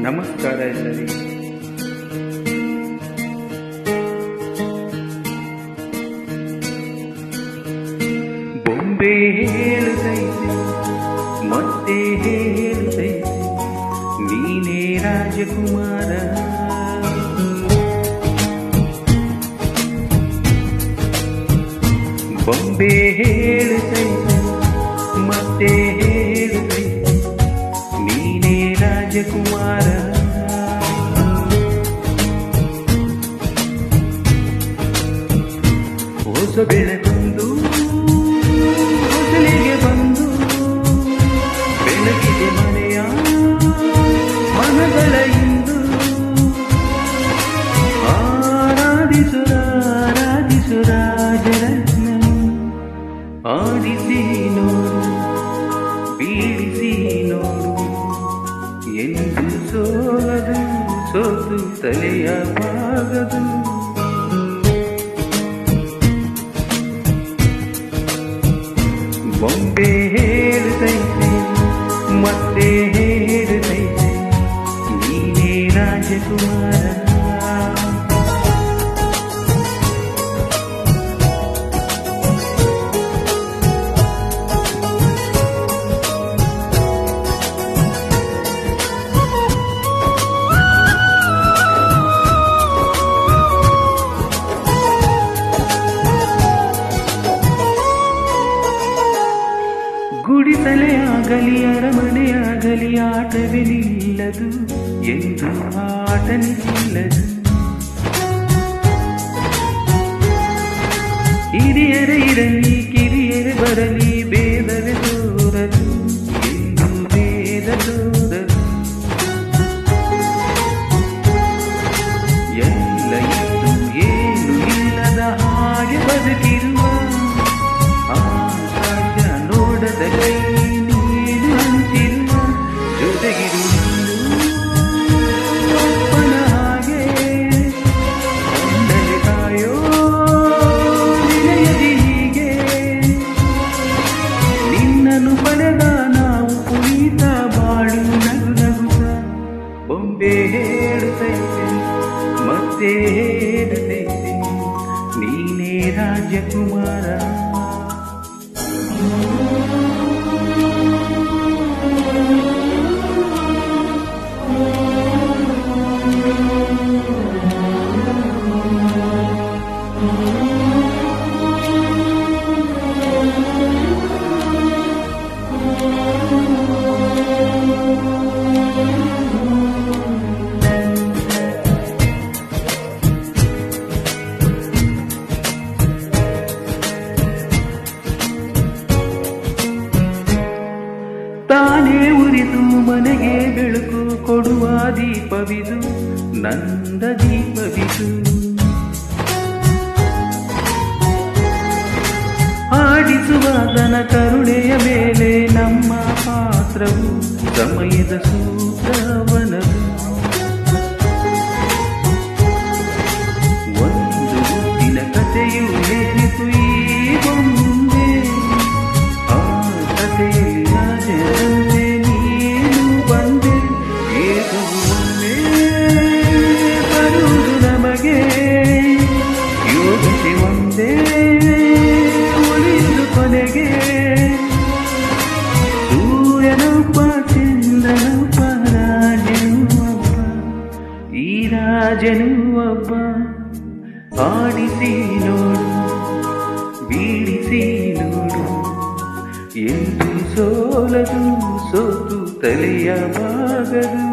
ನಮಸ್ಕಾರ ಎಲ್ಲರಿಗೆ. ಬೊಂಬೆ ಹೇಳುತ್ತೈತೆ ಮತ್ತೆ ಹೇಳುತ್ತೈತೆ ನೀನೇ ರಾಜಕುಮಾರ. ಬೊಂಬೆ ಹೇಳುತ್ತೈತೆ ಮತ್ತೆ ಹೇಳುತ್ತೈತೆ ನೀನೇ ರಾಜಕುಮಾರ. ಹೊಸ ಬೆಳಗೊಂದು ಹೊಸಲಿಗೆ ಬಂದು ಬೆಳಗಿದೆ ಮನೆಯ ಮನಗಳ ಇಂದು. ಆರಾಧಿಸು ರಾಜರತ್ನ, ಆಡಿಸಿ ನೋಡು ಬೀಳಿಸಿ ನೋಡು ಎಂದು ಸೋಲದು ಸೋತು ತಲೆಯ ಬಾಗದು. ಬೊಂಬೆ ಹೇಳುತ್ತೈತೆ ಮತ್ತೆ ಹೇಳುತ್ತೈತೆ ನೀನೇ ರಾಜಕುಮಾರ. ಗುಡಿಸಲೇ ಆಗಲಿ ಅರಮನೆಯಾಗಲಿ ಆಟವೇ ನಿಲ್ಲದು ಎಂದು ಆಟ ನಿಲ್ಲದು. ಹಿರಿಯರೇ ಇರಲಿ ಕಿರಿಯರೇ ಬರಲಿ ಭೇದವೇ ತೋರದು ಎಂದು ಭೇದ ತೋರದು. ಎಲ್ಲ ಇದ್ದು ಏನು ಇಲ್ಲದ ಹಾಗೆ ಬದುಕಿರುವ ಆಕಾಶ ನೋಡದ ಕೈ ನೀನು ಅಂತಿರುವ ಜೊತೆಗಿರು ಅಪ್ಪನ ಹಾಗೆ ಕೊಂಡಲೆ ಕಾಯೋ ನಿನಯದಿ ಹೀಗೆ. ನಿನ್ನನ್ನು ಪಡೆದ ನಾವು ಪುನೀತ ಬಾಳು ನಗು ನಗುತ್ತ. ಬೊಂಬೆ ಹೇಳುತ್ತೈತೆ ಮತ್ತೆ ಹೇಳುತ್ತೈತೆ ನೀನೇ ರಾಜಕುಮಾರ. ತಾನೇ ಉರಿದು ಮನೆಗೆ ಬೆಳಕು ಕೊಡುವ ದೀಪವಿದು ನಂದ ದೀಪವಿದು. ಆಡಿಸುವ ದನ ಕರುಣೆಯ ಮೇಲೆ ನಮ್ಮ ಪಾತ್ರವು ಸಮಯದ ಸೂತ್ರವನದು. ಒಂದು ಮುತ್ತಿನ ಕಥೆಯು ಹೇಳಿತು ಈ ಬೊಂಬೆ, ಆ ಕಥೆಯಲ್ಲಿ ರಾಜರಂತೆ ನೀನು ಬಂದೆ. ಏಕವು ಒಂದೇ ಬರುವುದು ನಮಗೆ, ಯೋಗತೆ ಒಂದೇ ಉಳಿಯುವುದು ಕೊನೆಗೆ. ಸೂರ್ಯನೊಬ್ಬ ಚಂದ್ರನೊಬ್ಬ ರಾಜನು ಒಬ್ಬ, ಈ ರಾಜನು ಒಬ್ಬ. ಆಡಿಸಿ ನೋಡು ಬೀಳಿಸಿ ನೋಡು ಎಂದು ಸೋಲದು ಸೋತು ತಲೆಯ ಬಾಗದು.